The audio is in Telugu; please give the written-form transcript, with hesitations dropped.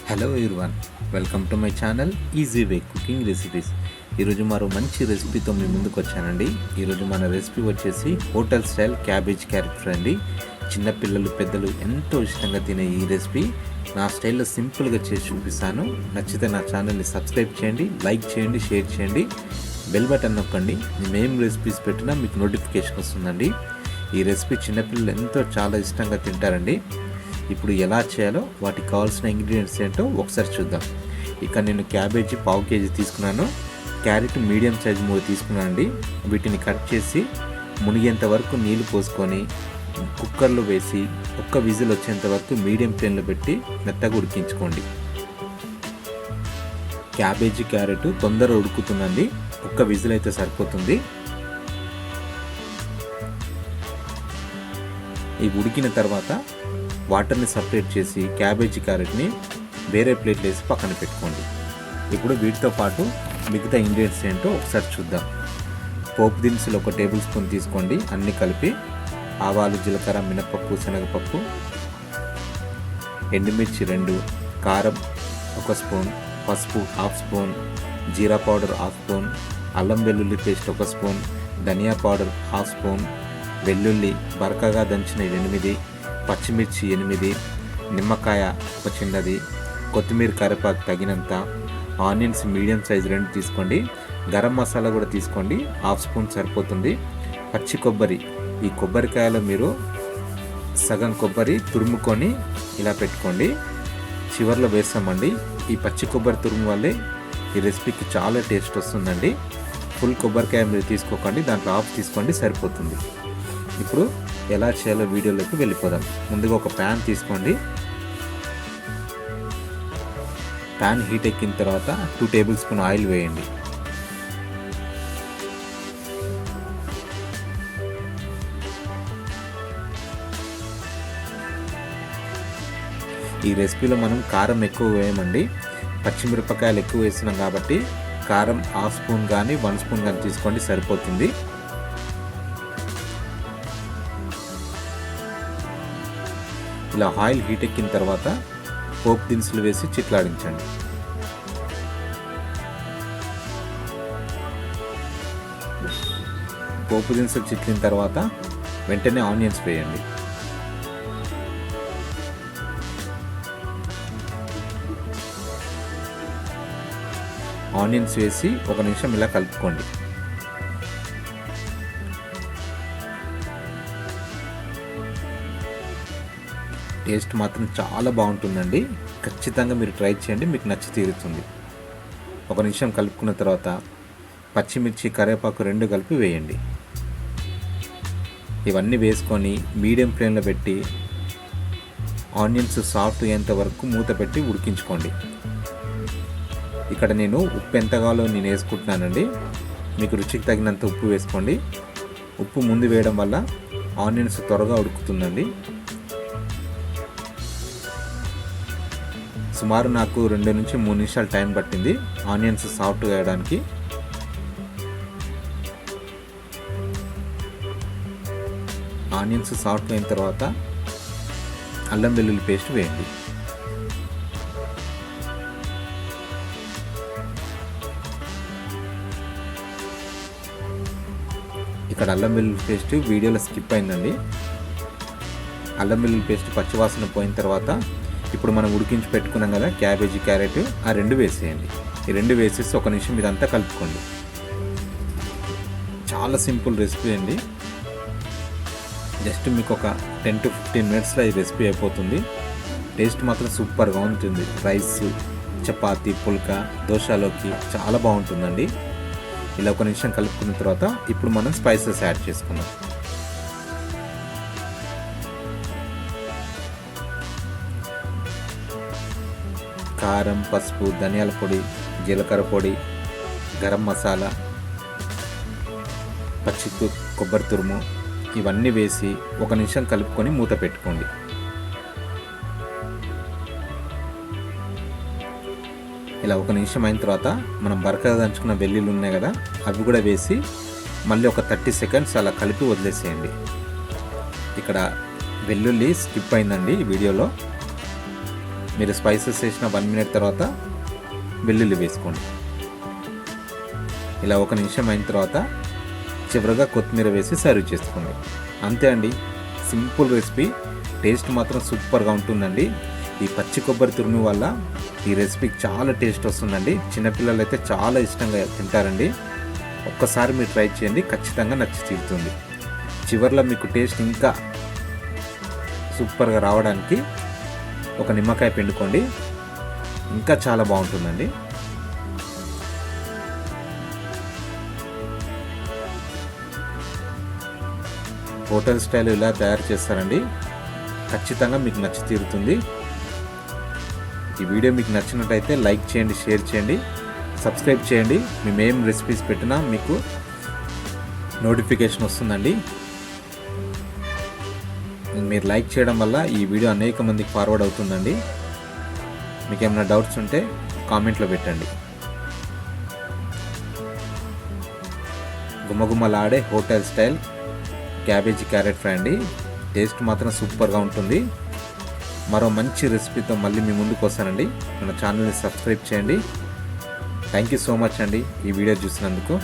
Hello everyone, welcome to my channel easy way cooking recipes. ఈరోజు మరో మంచి రెసిపీతో మీ ముందుకు వచ్చానండి. ఈరోజు మన రెసిపీ వచ్చేసి hotel style cabbage carrot fry అండి. చిన్నపిల్లలు పెద్దలు ఎంతో ఇష్టంగా తినే ఈ రెసిపీ నా స్టైల్లో సింపుల్గా చేసి చూపిస్తాను. నచ్చితే నా ఛానల్ని సబ్స్క్రైబ్ చేయండి, లైక్ చేయండి, షేర్ చేయండి, బెల్ బటన్ నొక్కండి. మేము రెసిపీస్ పెట్టినా మీకు నోటిఫికేషన్ వస్తుందండి. ఈ రెసిపీ చిన్నపిల్లలు చాలా ఇష్టంగా తింటారండి. ఇప్పుడు ఎలా చేయాలో వాటికి కావాల్సిన ఇంగ్రీడియంట్స్ ఏంటో ఒకసారి చూద్దాం. ఇక్కడ నేను క్యాబేజీ 1/2 కేజీ తీసుకున్నాను. క్యారెట్ మీడియం సైజ్ 3 తీసుకున్నాను అండి. వీటిని కట్ చేసి మునిగేంత వరకు నీళ్లు పోసుకొని కుక్కర్లో వేసి ఒక్క విజిల్ వచ్చేంత వరకు మీడియం ఫ్లేమ్లో పెట్టి మెత్తగా ఉడికించుకోండి. క్యాబేజీ క్యారెట్ తొందరగా ఉడుకుతుందండి. ఒక్క విజిల్ అయితే సరిపోతుంది. ఇవి ఉడికిన తర్వాత వాటర్ని సపరేట్ చేసి క్యాబేజీ క్యారెట్ని వేరే ప్లేట్లు వేసి పక్కన పెట్టుకోండి. ఇప్పుడు వీటితో పాటు మిగతా ఇంగ్రీడియంట్స్ ఏంటో ఒకసారి చూద్దాం. పోపు దినుసులు 1 టేబుల్ స్పూన్ తీసుకోండి. అన్నీ కలిపి ఆవాలు, జీలకర్ర, మినపప్పు, శనగపప్పు, ఎండుమిర్చి 2, కారం 1 స్పూన్, పసుపు 1/2 స్పూన్, జీరా పౌడర్ 1/2 స్పూన్, అల్లం వెల్లుల్లి పేస్ట్ 1 స్పూన్, ధనియా పౌడర్ 1/2 స్పూన్, వెల్లుల్లి బరకగా దంచిన 8, పచ్చిమిర్చి 8, నిమ్మకాయ 1 చిన్నది, కొత్తిమీర, కరివేపాకు తగినంత, ఆనియన్స్ మీడియం సైజ్ 2 తీసుకోండి. గరం మసాలా కూడా తీసుకోండి, 1/2 స్పూన్ సరిపోతుంది. పచ్చి కొబ్బరి, ఈ కొబ్బరికాయలో మీరు సగం కొబ్బరి తురుముకొని ఇలా పెట్టుకోండి. చివర్లో వేస్తామండి. ఈ పచ్చి కొబ్బరి తురుము వల్లే ఈ రెసిపీకి చాలా టేస్ట్ వస్తుందండి. ఫుల్ కొబ్బరికాయ మీరు తీసుకోకండి, దాంట్లో 1/2 తీసుకోండి, సరిపోతుంది. ఇప్పుడు ఎలా చేయాలో వీడియోలోకి వెళ్ళిపోదాం. ముందుగా ఒక ప్యాన్ తీసుకోండి. ప్యాన్ హీట్ ఎక్కిన తర్వాత 2 టేబుల్ స్పూన్ ఆయిల్ వేయండి. ఈ రెసిపీలో మనం కారం ఎక్కువ వేయమండి. పచ్చిమిరపకాయలు ఎక్కువ వేస్తున్నాం కాబట్టి కారం 1/2 స్పూన్ కానీ 1 స్పూన్ కానీ తీసుకోండి, సరిపోతుంది. ఇలా ఆయిల్ హీట్ ఎక్కిన తర్వాత పోపు దినుసులు వేసి చిట్లాడించండి. పోపు దినుసులు చిట్లిన తర్వాత వెంటనే ఆనియన్స్ వేయండి. ఆనియన్స్ వేసి 1 నిమిషం ఇలా కలుపుకోండి. టేస్ట్ మాత్రం చాలా బాగుంటుందండి. ఖచ్చితంగా మీరు ట్రై చేయండి, మీకు నచ్చి తీరుతుంది. 1 నిమిషం కలుపుకున్న తర్వాత పచ్చిమిర్చి, కరివేపాకు 2 కలిపి వేయండి. ఇవన్నీ వేసుకొని మీడియం ఫ్లేమ్లో పెట్టి ఆనియన్స్ సాఫ్ట్ అయ్యేంత వరకు మూత పెట్టి ఉడికించుకోండి. ఇక్కడ నేను ఉప్పు ఎంత కావాలో నేను వేసుకుంటున్నానండి. మీకు రుచికి తగినంత ఉప్పు వేసుకోండి. ఉప్పు ముందు వేయడం వల్ల ఆనియన్స్ త్వరగా ఉడుకుతుందండి. సుమారు నాకు 2 నుంచి 3 నిమిషాలు టైం పట్టింది ఆనియన్స్ సాఫ్ట్గా వేయడానికి. ఆనియన్స్ సాఫ్ట్ అయిన తర్వాత అల్లం వెల్లుల్లి పేస్ట్ వేయండి. ఇక్కడ అల్లం వెల్లుల్లి పేస్ట్ వీడియోలో స్కిప్ అయిందండి. అల్లం వెల్లుల్లి పేస్ట్ పచ్చివాసన పోయిన తర్వాత ఇప్పుడు మనం ఉడికించి పెట్టుకున్నాం కదా క్యాబేజీ, క్యారెట్, ఆ 2 వేసేయండి. ఈ 2 వేసేసి 1 నిమిషం ఇదంతా కలుపుకోండి. చాలా సింపుల్ రెసిపీ అండి. జస్ట్ మీకు ఒక 10 to 15 మినిట్స్లో ఈ రెసిపీ అయిపోతుంది. టేస్ట్ మాత్రం సూపర్గా ఉంటుంది. రైస్, చపాతీ, పుల్కా, దోశలోకి చాలా బాగుంటుందండి. ఇలా 1 నిమిషం కలుపుకున్న తర్వాత ఇప్పుడు మనం స్పైసెస్ యాడ్ చేసుకుందాం. కారం, పసుపు, ధనియాల పొడి, జీలకర్ర పొడి, గరం మసాలా, పచ్చి కొబ్బరి తురుము ఇవన్నీ వేసి 1 నిమిషం కలుపుకొని మూత పెట్టుకోండి. ఇలా 1 నిమిషం అయిన తర్వాత మనం బరకగా దంచుకున్న వెల్లుల్లి ఉన్నాయి కదా, అవి కూడా వేసి మళ్ళీ ఒక 30 సెకండ్స్ అలా కలిపి వదిలేసేయండి. ఇక్కడ వెల్లుల్లి స్కిప్ అయిందండి ఈ వీడియోలో. మీరు స్పైసెస్ వేసిన 1 మినిట్ తర్వాత వెల్లుల్లి వేసుకోండి. ఇలా 1 నిమిషం అయిన తర్వాత చివరగా కొత్తిమీర వేసి సర్వ్ చేసుకోండి. అంతే అండి, సింపుల్ రెసిపీ. టేస్ట్ మాత్రం సూపర్గా ఉంటుందండి. ఈ పచ్చి కొబ్బరి తురుము వల్ల ఈ రెసిపీకి చాలా టేస్ట్ వస్తుందండి. చిన్నపిల్లలు అయితే చాలా ఇష్టంగా తింటారండి. ఒక్కసారి మీరు ట్రై చేయండి, ఖచ్చితంగా నచ్చి తీరుతుంది. చివర్లో మీకు టేస్ట్ ఇంకా సూపర్గా రావడానికి ఒక నిమ్మకాయ పిండుకోండి, ఇంకా చాలా బాగుంటుందండి. హోటల్ స్టైల్ ఇలా తయారు చేస్తారండి, ఖచ్చితంగా మీకు నచ్చి తీరుతుంది. ఈ వీడియో మీకు నచ్చినట్టయితే లైక్ చేయండి, షేర్ చేయండి, సబ్స్క్రైబ్ చేయండి. మేమేం రెసిపీస్ పెట్టినా మీకు నోటిఫికేషన్ వస్తుందండి. మీరు లైక్ చేయడం వల్ల ఈ వీడియో అనేక మందికి ఫార్వర్డ్ అవుతుందండి. మీకు ఏమైనా డౌట్స్ ఉంటే కామెంట్లో పెట్టండి. గుమగుమలాడే hotel style cabbage carrot fry అండి. టేస్ట్ మాత్రం సూపర్గా ఉంటుంది. మరో మంచి రెసిపీతో మళ్ళీ మీ ముందుకు వస్తానండి. మన ఛానల్ని సబ్స్క్రైబ్ చేయండి. థ్యాంక్ యూ సో మచ్ అండి ఈ వీడియో చూసినందుకు.